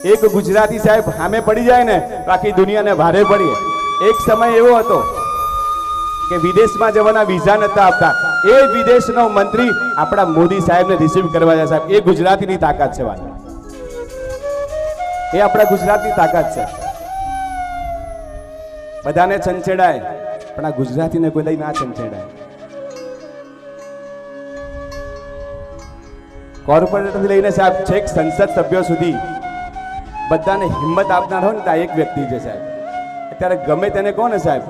એક ગુજરાતી સાહેબ સામે પડી જાય ને તો આખી દુનિયાને ભારે પડી. એક સમય એવો હતો કે વિદેશમાં જવાના વિઝા નતા આપતા. એ વિદેશનો મંત્રી આપણા મોદી સાહેબને રિસીવ કરવા જાય. સાહેબ, એ ગુજરાતીની તાકાત છે. વાત એ આપણા ગુજરાતની તાકાત છે. બધાને છંછેડાય પણ આ ગુજરાતીને કોઈ લઈ ના છંછેડાય. કોર્પોરેટરથી લઈને સાહેબ છેક સંસદ સભ્યો સુધી બધાને હિંમત આપનાર હોય ને ત્યાં એક વ્યક્તિ છે સાહેબ. અત્યારે ગમે તેને કહો ને સાહેબ,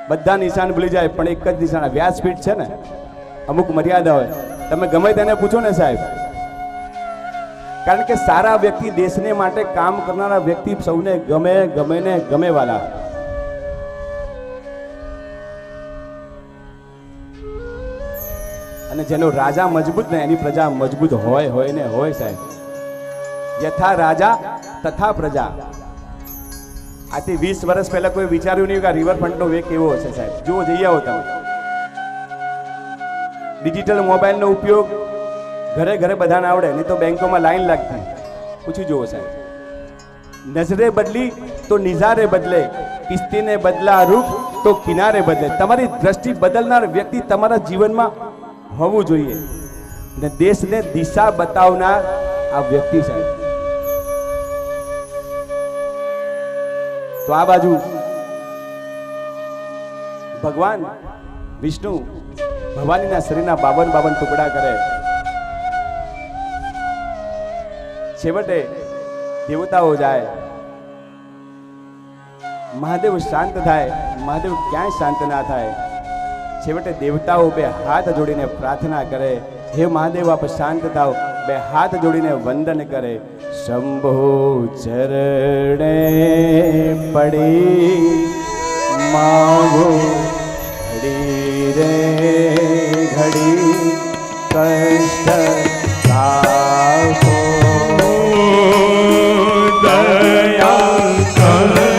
બધા નિશાન ભૂલી જાય પણ એક જ નિશાન વ્યાસપીઠ છે ને, અમુક મર્યાદા હોય. તમે ગમે તેને પૂછો ને સાહેબ, કારણ કે સારા વ્યક્તિ, દેશને માટે કામ કરનારા વ્યક્તિ સૌને ગમે, ગમે ને ગમે વાલા. અને જેનો રાજા મજબૂત ને એની પ્રજા મજબૂત હોય ને હોય સાહેબ. યથા રાજા તથા પ્રજા. આથી 20 વર્ષ પહેલા કોઈ વિચાર્યું નહીં કે રિવરફ્રન્ટનો વેગ કેવો હશે સાહેબ. જુઓ, જઈ આવો તમે. ડિજિટલ મોબાઈલનો ઉપયોગ ઘરે ઘરે બધાને આવડે, નહીં તો બેંકોમાં લાઈન લાગતી. પૂછી જુઓ સાહેબ. નજરે બદલી તો નિઝારે બદલે, કિસ્તીને બદલા રૂપ તો કિનારે બદલે. તમારી દ્રષ્ટિ બદલનાર વ્યક્તિ તમારા જીવનમાં હોવું જોઈએ ને દેશને દિશા બતાવનાર આ વ્યક્તિ સાહેબ. તો આ બાજુ ભગવાન વિષ્ણુ ભવાનીના શરીરના 52 ટુકડા કરે. છેવટે દેવતાઓ જાય, મહાદેવ શાંત થાય. મહાદેવ ક્યાંય શાંત ના થાય. છેવટે દેવતાઓ બે હાથ જોડીને પ્રાર્થના કરે, હે મહાદેવ આપ શાંત થાઓ. બે હાથ જોડીને વંદન કરે. શંભો ચરણે પડી માગો ઘડી રે ઘડી કષ્ટ કાપો દયા કરે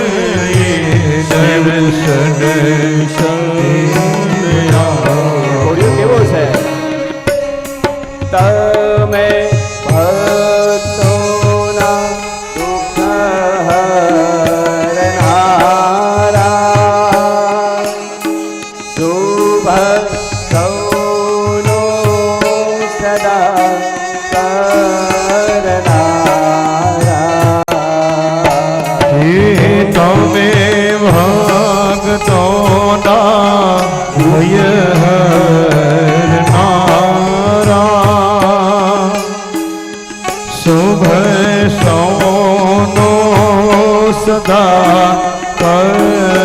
દર્શન કેવો છે તમે ભક્તોના દુઃખ હરનારા, શુભ સૌનો સદા કરનારા. તમે ભક્તોના ભય હરનારા, શુભ સૌનો સદા કરનારા.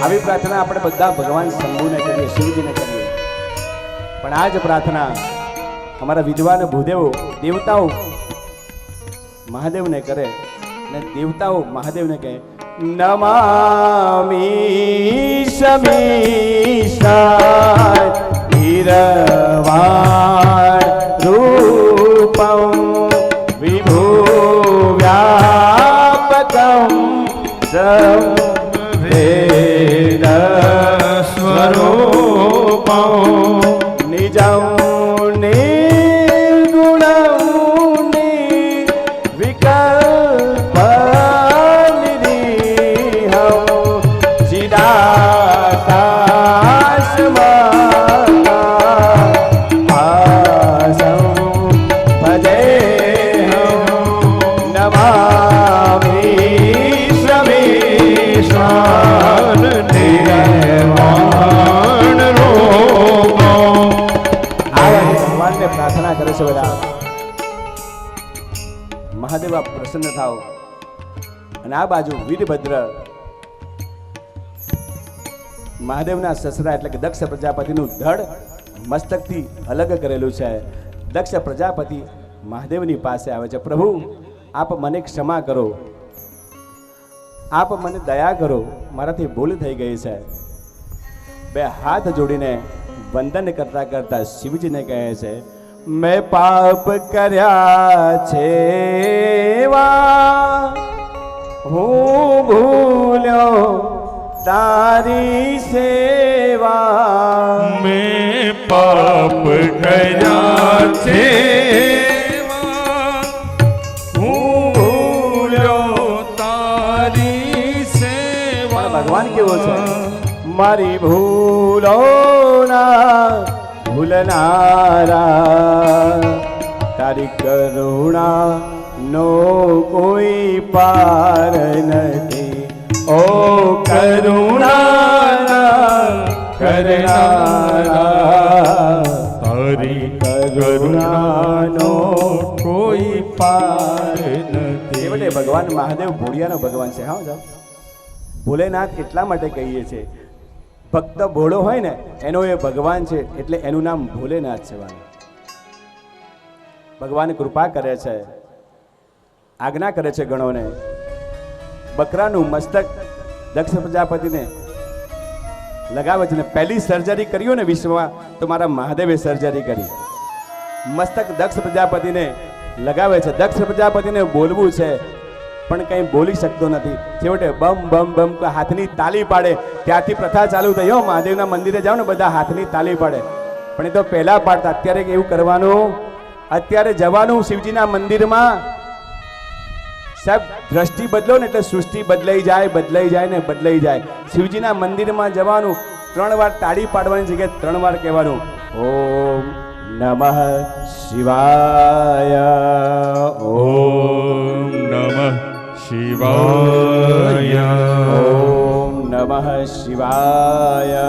આવી પ્રાર્થના આપણે બધા ભગવાન શંભુને કરીએ, શિવજીને કરીએ. પણ આ જ પ્રાર્થના અમારા વિદ્વાન ભૂદેવો દેવતાઓ મહાદેવને કરે, અને દેવતાઓ મહાદેવને કહે, નમામિ શમીશાય વીરવાણ રૂપમ વિભુ વ્યાપકમ વેદ સ્વરૂપમ નિજમ નિર્ગુણમ વિકલ્પ નિરીહમ ચિદાકાશમાં ભાસમ ભજેહમ નમામિ શમીશાન નિર્વાણ રૂપમ. ભગવાનને પ્રાર્થના કરે છે બધા, મહાદેવ આપ પ્રસન્ન થાઓ. અને આ બાજુ વીરભદ્ર મહાદેવના સસરા એટલે કે દક્ષ પ્રજાપતિનું ધડ મસ્તકથી અલગ કરેલું છે. દક્ષ પ્રજાપતિ મહાદેવની પાસે આવે છે, પ્રભુ આપ મને ક્ષમા કરો, આપ મને દયા કરો, મારાથી ભૂલ થઈ ગઈ છે. બે હાથ જોડીને વંદન કરતા કરતા શિવજીને કહે છે, મેં પાપ કર્યા છે એવા, હું ભૂલ્યો તારી સેવા. મેં પાપ કર્યા છે, હું ભૂલ્યો તારી સેવા. પણ ભગવાન કેવો છે, મારી ભૂલોના ભૂલનારા, તારી કરુણા નો કોઈ પાર નથી. ઓ કરુણા કરનારા, તારી કરુણાનો કોઈ પાર નથી. એટલે ભગવાન મહાદેવ ભોળિયાનો ભગવાન છે. હા સાહેબ, ભોલેનાથ એટલા માટે કહીએ છીએ, ભક્ત ભોળો હોય ને એનો એ ભગવાન છે, એટલે એનું નામ ભોલેનાથ છે. ભગવાન કૃપા કરે છે, આજ્ઞા કરે છે ગણોને. બકરાનું મસ્તક દક્ષ પ્રજાપતિને લગાવે છે ને પહેલી સર્જરી કર્યો ને વિશ્વમાં તો મારા મહાદેવે સર્જરી કરી. મસ્તક દક્ષ પ્રજાપતિને લગાવે છે. દક્ષ પ્રજાપતિને બોલવું છે પણ કંઈ બોલી શકતો નથી. છેવટે બમ બમ બમ હાથની તાલી પાડે. ત્યાંથી પ્રથા ચાલુ થઈ. હો, મહાદેવના મંદિરે જાઓ ને બધા હાથની તાલી પાડે. પણ એ તો પહેલા પાડતા. અત્યારે એવું કરવાનું, અત્યારે જવાનું શિવજીના મંદિરમાં. સાહેબ દ્રષ્ટિ બદલો ને એટલે સૃષ્ટિ બદલાઈ જાય ને બદલાઈ જાય. શિવજીના મંદિરમાં જવાનું, 3 વાર તાળી પાડવાની જગ્યાએ 3 વાર કહેવાનું, ઓમ નમઃ શિવાય, ઓમ નમઃ શિવાય, ઓમ નમઃ શિવાય,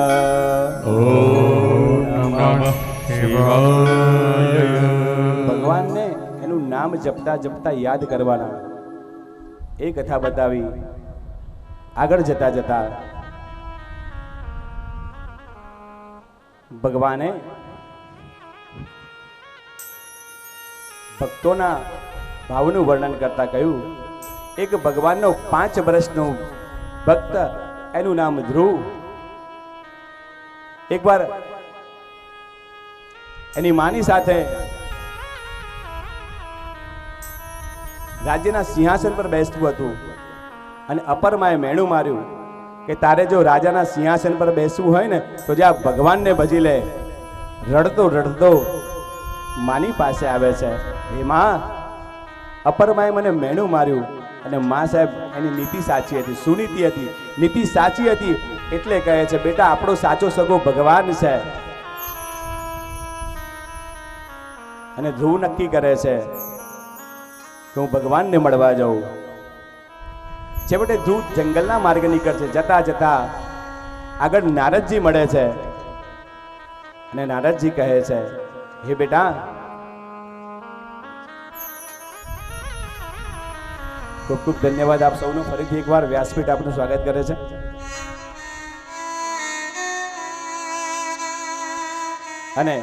ઓમ નમઃ શિવાય. ભગવાનને એનું નામ જપતા જપતા યાદ કરવાના. એ કથા બતાવી. આગળ જતા જતા ભગવાને ભક્તોના ભાવનું વર્ણન કરતા કહ્યું, એક ભગવાનનો 5 વર્ષનો ભક્ત, એનું નામ ધ્રુવ, એકવાર એની માની સાથે રાજ્યના સિંહાસન પર બેસતું હતું અને અપરમાએ મેણું માર્યું કે તારે જો રાજાના સિંહાસન પર બેસવું હોય ને તો જે આ ભગવાનને ભજી લે. રડતો રડતો માની પાસે આવે છે, હે માં, અપરમાએ મને મેણું માર્યું. અને માં સાહેબ એની નીતિ સાચી હતી. સુનીતિ હતી, નીતિ સાચી હતી. એટલે કહે છે, બેટા આપણો સાચો સગો ભગવાન છે. અને ધ્રુવ નક્કી કરે છે કે હું ભગવાનને મળવા જાઉં. છેવટે ધ્રુવ જંગલના માર્ગે નીકળશે. જતા જતા આગળ નારદજી મળે છે અને નારદજી કહે છે, હે બેટા, ખૂબ ખૂબ ધન્યવાદ આપ સૌનો. ફરીથી એકવાર વ્યાસપીઠ આપનું સ્વાગત કરે છે. અને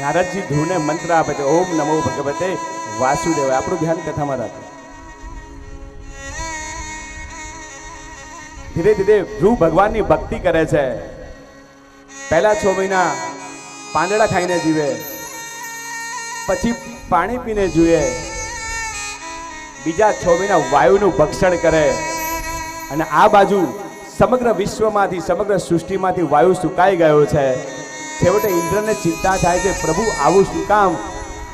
નારદજી ધ્રુવને મંત્ર આપે છે, ઓમ નમો ભગવતે વાસુદેવાય. આપણું ધ્યાન કથામાં રાખે. ધીરે ધીરે ધ્રુવ ભગવાનની ભક્તિ કરે છે. પહેલા 6 મહિના પાંદડા ખાઈને જીવે, પછી પાણી પીને જીવે, બીજા 6 મહિના વાયુનું ભક્ષણ કરે. અને આ બાજુ સમગ્ર વિશ્વમાંથી, સમગ્ર સૃષ્ટિમાંથી વાયુ સુકાઈ ગયો છે. છેવટે ઇન્દ્રને ચિંતા થાય છે, પ્રભુ આવું શું કામ?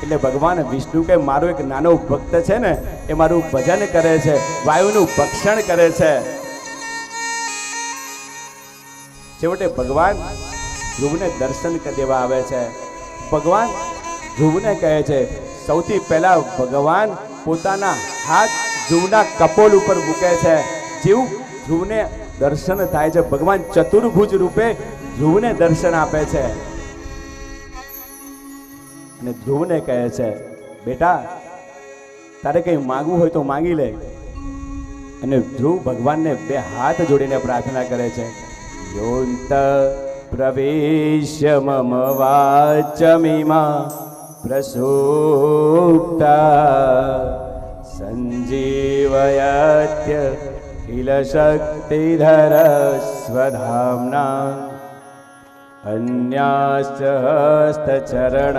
એટલે ભગવાન વિષ્ણુ કે મારો એક નાનો ભક્ત છે ને એ મારું ભજન કરે છે, વાયુનું ભક્ષણ કરે છે. છેવટે ભગવાન ધ્રુવને દર્શન દેવા આવે છે. ભગવાન ધ્રુવને કહે છે, સૌથી પહેલા ભગવાન પોતાના હાથ ધ્રુવના કપોલ ઉપર મૂકે છે. જેવું ધ્રુવને દર્શન થાય છે, ભગવાન ચતુર્ભુજ રૂપે ધ્રુવને દર્શન આપે છે. અને ધ્રુવને કહે છે, બેટા તારે કંઈ માંગવું હોય તો માંગી લે. અને ધ્રુવ ભગવાનને 2 હાથ જોડીને પ્રાર્થના કરે છે, યોંત प्रवेश्य मम वाचमिमा प्रसूक्ता संजीवयत्य किल शक्तिधर स्वधाम्ना अन्याश्च हस्तचरण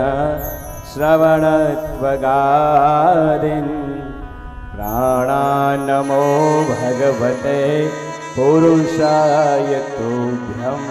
श्रवणत्वगादीन् प्राणान्नमो भगवते पुरुषाय तुभ्यम्।